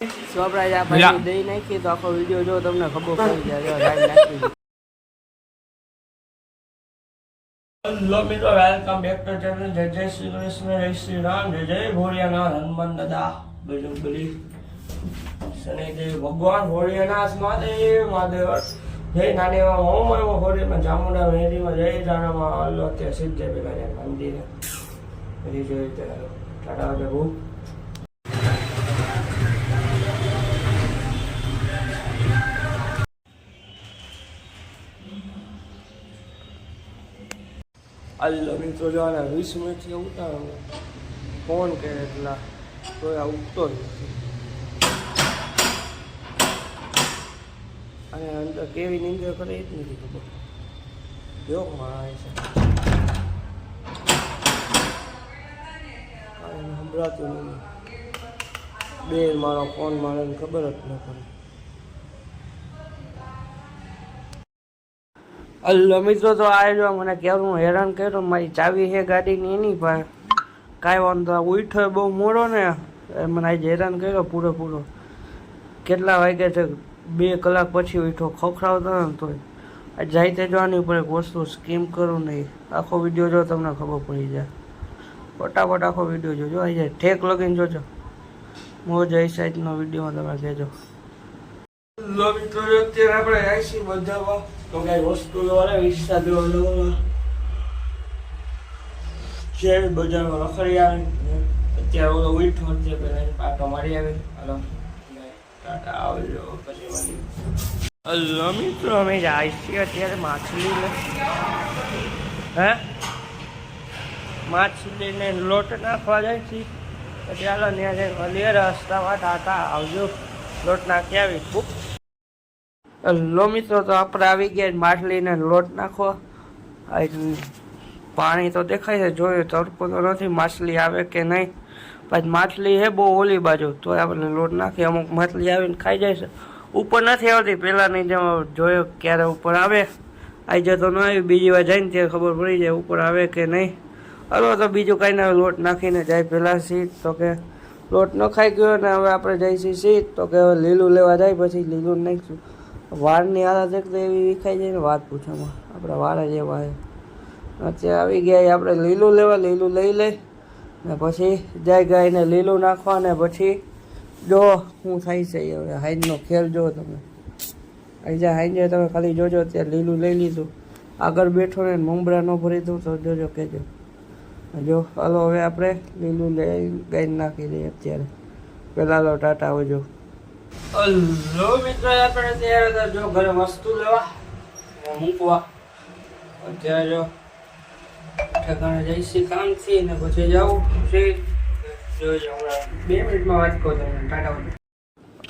સોપરાજ આપણે દહીં નાખી તો આખો વિડીયો જો તમને ખબર પડી જાય. નાખી હેલો મિત્રો, વેલકમ બેક ટુ ચેનલ. જય જય શ્રી કૃષ્ણ, જય શ્રી રામ, જય જય ભોળિયાનાથ, હનુમાન દાદા, બજરંગબલી, શનિદેવ ભગવાન, ભોળિયાનાથ મહાદેવ, મહાદેવ જય નાની એવા હોમ હોળીમાં ચામુંડા મેરીમાં જય જાનામાં આલો અત્યારે સિદ્ધે પેલા મંદિરે બધી જોઈ ટાટા જવું. અલ્લો મિત્રો જોવાના 20 મિનિટથી ઉતારો ફોન કરે એટલા તો આ ઉગતો જ નથી. અને અંદર કેવી નિંદ્રા કરે એ જ નથી ખબર. જો માણસ સંભળાતું નહીં. બે મારો ફોન મારે ખબર જ ન પડે. અલ્લો મિત્રો તો આ જો મને કેવું હેરાન કર્યો. મારી ચાવી છે ગાડીની એની પણ કાંઈ વાંધો ઉઠ્યો બહુ મોડો ને મને આજે હેરાન કર્યો પૂરેપૂરો. કેટલા વાગ્યા છે 2 કલાક પછી ઉઠ્યો ખખડાવતો ને તો જાય તે જોવાની ઉપર એક વસ્તુ સ્કીમ કરું નહીં. આખો વિડીયો જો તમને ખબર પડી જાય. ફટાફટ આખો વિડીયો જોજો. આવી જાય ઠેક લગીને જોજો. મોજ એ સાઈડનો વિડીયોમાં તમે કહેજો. લો મિત્રો અત્યારે આપણે આવીશું બધામાં તો કઈ વસ્તુ લેવાને વિસ્તાર છે બજારમાં રખડી આવે. અત્યારે ઓલો ઉઠો છે પેલા પાટો મારી આવે. હાલો ટાટા આવજો પછી. હલો મિત્રો અમે જાય છીએ અત્યારે માછલી માછલીને લોટ નાખવા જાય છે. પછી હાલો ત્યાં જઈને મળીએ રસ્તામાં. ટાટા આવજો. લોટ નાખી આવી બુક. લો મિત્રો તો આપણે આવી ગયા માછલીને લોટ નાખવા. પાણી તો દેખાય છે, જોયું તડકો તો નથી માછલી આવે કે નહીં. પછી માછલી છે બહુ ઓલી બાજુ તો આપણે લોટ નાખીએ. અમુક માછલી આવીને ખાઈ જાય છે. ઉપર નથી આવતી પહેલાંની જેમ જોયો ક્યારે ઉપર આવે. આવી જતો ન આવી, બીજી વાર જાય ને ત્યારે ખબર પડી જાય ઉપર આવે કે નહીં. હલો તો બીજું કાંઈ ના લોટ નાખીને જાય પહેલાં સીટ તો કે લોટ ન ખાઈ ગયો ને હવે આપણે જઈશું સીટ તો કે હવે લીલું લેવા જાય પછી લીલું નાખીશું. વાળની હાલત એક તો એવી વિખાઈ જાય ને વાત પૂછવામાં. આપણા વાળ જ એવા છે. અત્યારે આવી ગયા આપણે લીલું લેવા. લીલું લઈ લઈ ને પછી જાય ગાયને લીલું નાખવા ને પછી જો શું થાય છે હવે હાઈનનો ખેલ જો તમે. આવી જાય હાઈ જાય તમે ખાલી જોજો. અત્યારે લીલું લઈ લીધું. આગળ બેઠો ને મમરા ન ભરી દઉં તો જોજો કહેજો. જો હાલો હવે આપણે લીલું લઈ ગાઈને નાખી દઈએ અત્યારે. પહેલાં લો ટાટા આવજો. હલો મિત્રો આપણે ત્યારે જો ઘરે વસ્તુ લેવા મૂકવા. અત્યારે જો ઠેકાણે જઈશી કામથી ને પછી જાઉં છે. જોઈજો હમણાં 2 મિનિટમાં વાત કહો તમને. ટાટા.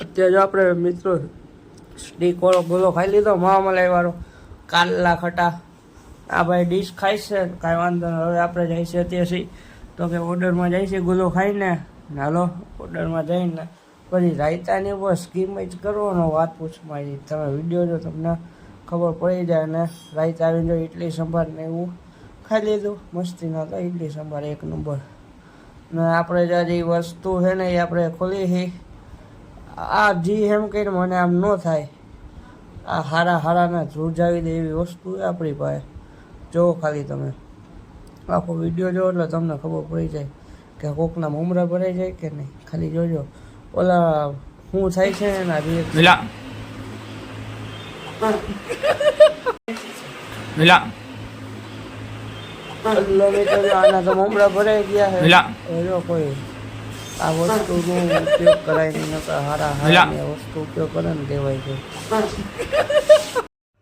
અત્યારે જો આપણે મિત્રો સ્ટીક વાળો ગોલો ખાઈ લીધો મહામલાઈ વાળો કાલા ખટા. આ ભાઈ ડીશ ખાઈ છે કાંઈ વાંધો નહીં. હવે આપણે જાય છે અત્યારે તો કે ઓર્ડરમાં જાય છે ગોલો ખાઈને. હાલો ઓર્ડરમાં જઈને પછી રાયતાની ઉપર સ્કીમ જ કરવાનો વાત પૂછમાં. તમે વિડીયો જો તમને ખબર પડી જાય. ને રાયતા આવીને જો ઇડલી સંભાર ને એવું ખાઈ લીધું મસ્તીના. તો ઇડલી સંભાર 1 નંબર. ને આપણે જે વસ્તુ છે ને એ આપણે ખોલી છે. આ જી એમ કહીને મને આમ ન થાય. આ હારાને ધ્રુજાવી દે એવી વસ્તુ આપણી પાસે. જો ખાલી તમે આખો વિડીયો જો એટલે તમને ખબર પડી જાય કે કોકના મમરા ભરાઈ જાય કે નહીં. ખાલી જોજો ઓલા શું થાય છે એના આના તો મમરા ભરાઈ ગયા છે. જો કોઈ આ વસ્તુનો ઉપયોગ કરાય નહીં. નકર હારા વસ્તુ ઉપયોગ કરે ને દેવાય છે.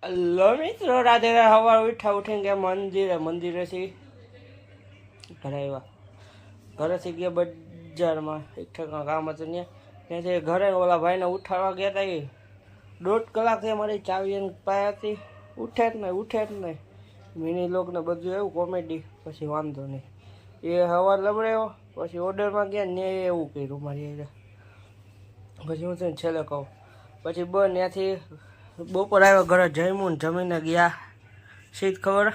હલો મિત્રો રાધે સવાર ઉઠીને ગયા મંદિરેથી ઘરે આવ્યા. ઘરેથી ગયા બજારમાં એક ઠેકાણા કામ હતું ત્યાંથી ઘરે ઓલા ભાઈને ઉઠાડવા ગયા હતા. એ 1.5 કલાકથી અમારી ચાવી એને પાયા હતી. ઉઠે જ નહીં. મિની લોકને બધું એવું કોમેડી. પછી વાંધો નહીં એ સવાર લબડ્યો. પછી ઓર્ડરમાં ગયા ને એવું કર્યું મારી. પછી હું તને છેલ્લે કહું પછી ત્યાંથી બપોર આવ્યો ઘરે જમ્યું ને જમીને ગયા સીધ ખબર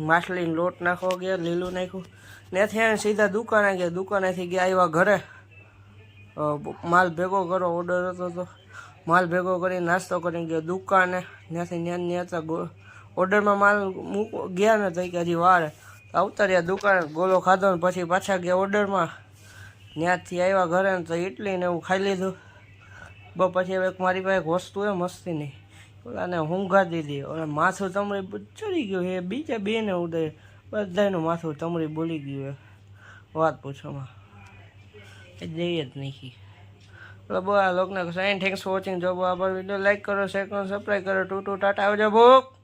માછલીનો લોટ નાખવા ગયા લીલું નાખ્યું ત્યાંથી સીધા દુકાને ગયા દુકાનેથી ગયા આવ્યા ઘરે માલ ભેગો કરો ઓર્ડર હતો તો માલ ભેગો કરી નાસ્તો કરીને ગયો દુકાને. ત્યાંથી હતા ઓર્ડરમાં માલ ગયા ને તો કે હજી વાર આવતા રહ્યા દુકાને ગોલો ખાધો ને પછી પાછા ગયા ઓર્ડરમાં. ત્યાંથી આવ્યા ઘરે ને તો ઇડલી ને એવું ખાઈ લીધું. પછી હવે મારી પાસે એક વસ્તુ હે મસ્તીની ઓલાને ઊંઘા દીધી ઓલા માથું તમરી ચડી ગયું એ બીજા બેને ઉદય બધાનું માથું તમરી બોલી ગયું હે વાત પૂછવામાં એ દઈએ જ નહીં. એટલે બહુ આ લોકોને થેન્ક્સ ફોર વોચિંગ. જો આભાર. વિડીયો લાઈક કરો, શેર કરો, સબસ્ક્રાઈબ કરો. ટુ ટાટા આવજો ભૂખ.